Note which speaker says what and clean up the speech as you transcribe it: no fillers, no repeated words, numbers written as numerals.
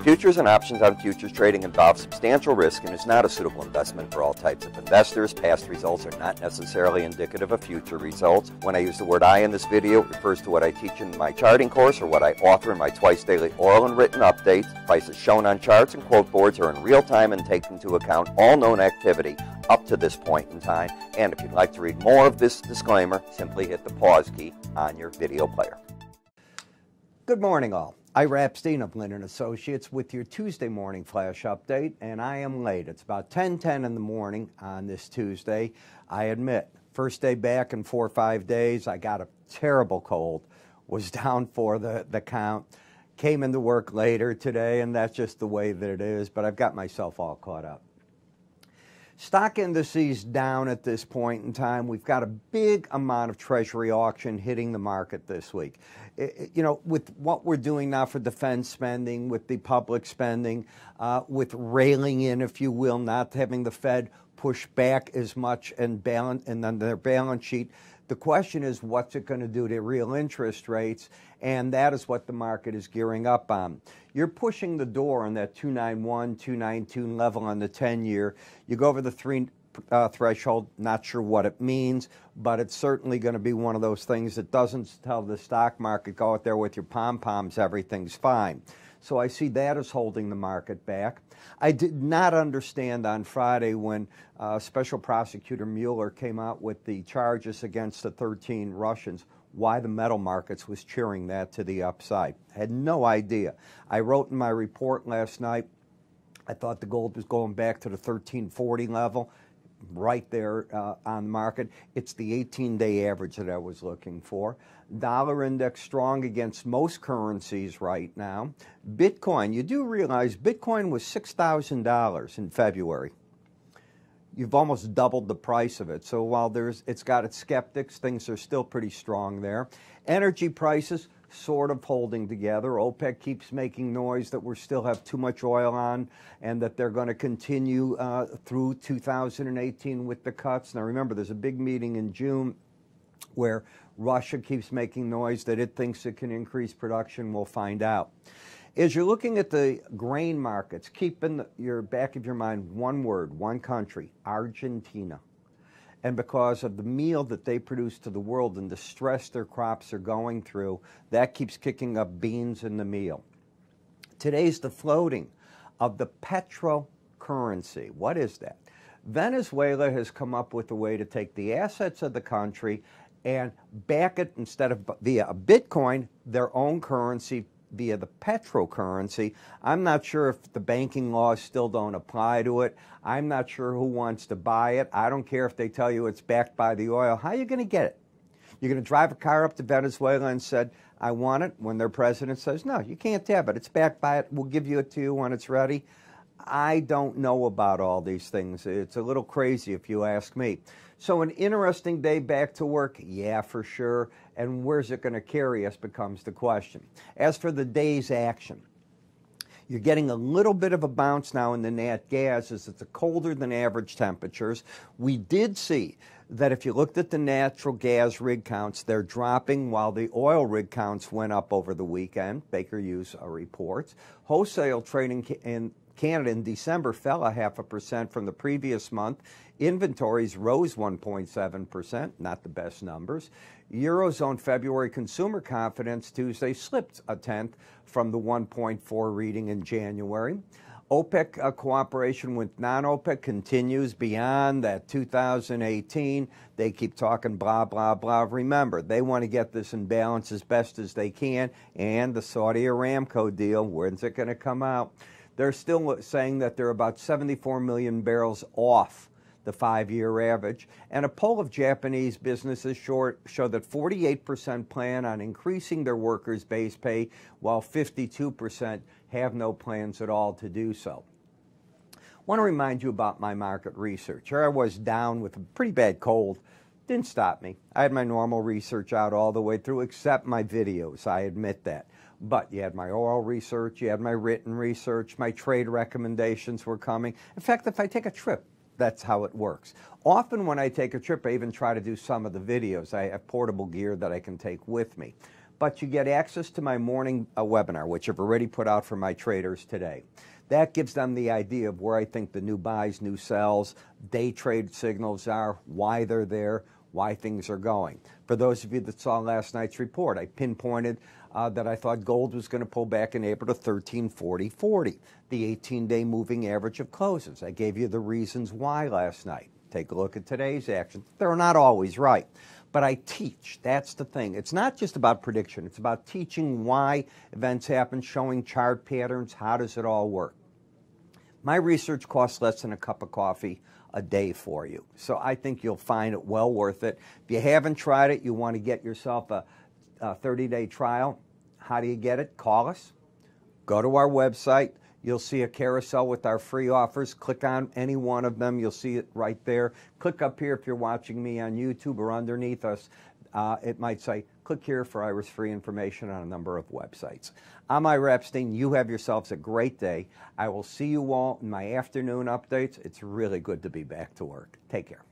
Speaker 1: Futures and options on futures trading involve substantial risk and is not a suitable investment for all types of investors. Past results are not necessarily indicative of future results. When I use the word I in this video, it refers to what I teach in my charting course or what I author in my twice daily oral and written updates. Prices shown on charts and quote boards are in real time and take into account all known activity up to this point in time. And if you'd like to read more of this disclaimer, simply hit the pause key on your video player.
Speaker 2: Good morning, all. Ira Epstein of Linn Associates with your Tuesday morning flash update, and I am late. It's about 10:10 in the morning on this Tuesday. I admit, first day back in 4 or 5 days, I got a terrible cold, was down for the count, came into work later today, and that's just the way that it is, but I've got myself all caught up. Stock indices down at this point in time. We've got a big amount of Treasury auction hitting the market this week. You know, with what we're doing now for defense spending, with the public spending, with railing in, if you will, not having the Fed push back as much and on their balance sheet, the question is, what's it going to do to real interest rates? And that is what the market is gearing up on. You're pushing the door on that 291, 292 level on the 10-year. You go over the 3 threshold, not sure what it means, but it's certainly going to be one of those things that doesn't tell the stock market, go out there with your pom-poms, everything's fine. So I see that as holding the market back. I did not understand on Friday when Special Prosecutor Mueller came out with the charges against the 13 Russians, why the metal markets was cheering that to the upside. Had no idea. I wrote in my report last night, I thought the gold was going back to the 1340 level, right there on the market. It's the 18-day average that I was looking for. Dollar index strong against most currencies right now. Bitcoin, you do realize Bitcoin was $6,000 in February. You've almost doubled the price of it. So while it's got its skeptics, things are still pretty strong there. Energy prices sort of holding together. OPEC keeps making noise that we still have too much oil on and that they're going to continue through 2018 with the cuts. Now remember, there's a big meeting in June where Russia keeps making noise that it thinks it can increase production. We'll find out. As you're looking at the grain markets, keep in your back of your mind one word, one country, Argentina. And because of the meal that they produce to the world and the stress their crops are going through, that keeps kicking up beans in the meal. Today's the floating of the petro currency. What is that? Venezuela has come up with a way to take the assets of the country and back it, instead of via a Bitcoin, their own currency via the petro currency. I'm not sure if the banking laws still don't apply to it. I'm not sure who wants to buy it. I don't care if they tell you it's backed by the oil. How are you going to get it? You're going to drive a car up to Venezuela and said, I want it, when their president says, no, you can't have it. It's backed by it. We'll give you it to you when it's ready. I don't know about all these things. It's a little crazy if you ask me. So an interesting day back to work, yeah, for sure. And where's it going to carry us becomes the question. As for the day's action, you're getting a little bit of a bounce now in the nat gas as it's colder than average temperatures. We did see that if you looked at the natural gas rig counts, they're dropping while the oil rig counts went up over the weekend. Baker Hughes reports. Wholesale trading in Canada in December fell 0.5% from the previous month. Inventories rose 1.7%, not the best numbers. Eurozone February consumer confidence Tuesday slipped 0.1 from the 1.4 reading in January. OPEC cooperation with non-OPEC continues beyond that 2018. They keep talking blah, blah, blah. Remember, they want to get this in balance as best as they can. And the Saudi Aramco deal, when's it going to come out? They're still saying that they're about 74 million barrels off the 5-year average. And a poll of Japanese businesses show that 48% plan on increasing their workers' base pay, while 52% have no plans at all to do so. I want to remind you about my market research. Here I was down with a pretty bad cold. Didn't stop me. I had my normal research out all the way through, except my videos. I admit that. But you had my oral research, you had my written research, my trade recommendations were coming. In fact, if I take a trip, that's how it works. Often when I take a trip, I even try to do some of the videos. I have portable gear that I can take with me. but you get access to my morning webinar, which I've already put out for my traders today. That gives them the idea of where I think the new buys, new sells, day trade signals are, why they're there, why things are going. For those of you that saw last night's report, I pinpointed that I thought gold was going to pull back in April to 1340.40, the 18-day moving average of closes. I gave you the reasons why last night. Take a look at today's action. They're not always right, but I teach. That's the thing. It's not just about prediction. It's about teaching why events happen, showing chart patterns. How does it all work? My research costs less than a cup of coffee a day for you, so I think you'll find it well worth it. If you haven't tried it, you want to get yourself a 30-day trial. How do you get it? Call us. Go to our website. You'll see a carousel with our free offers. Click on any one of them. You'll see it right there. Click up here if you're watching me on YouTube, or underneath us, it might say, click here for Ira's free information on a number of websites. I'm Ira Epstein. You have yourselves a great day. I will see you all in my afternoon updates. It's really good to be back to work. Take care.